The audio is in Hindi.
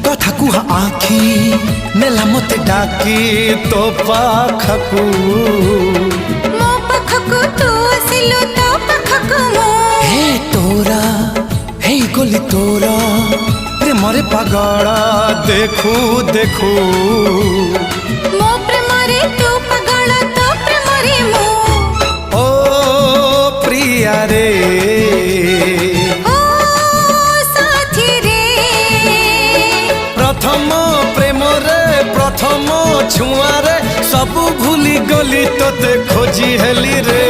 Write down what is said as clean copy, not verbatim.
कथा कुहा आखी नेला मते डाकी तो पाखकू मो पाखकू तू आसिलु तो पाखकू मो हे तोरा हे गोली तोरा प्रेमरे पागला देखू देखू मो प्रेमरे तू पागला तो प्रेमरे मो ओ प्रिया रे ओ साथी रे प्रथम प्रेम रे प्रथम छुआ रे सब भूली गली तोते खोजी हेली रे।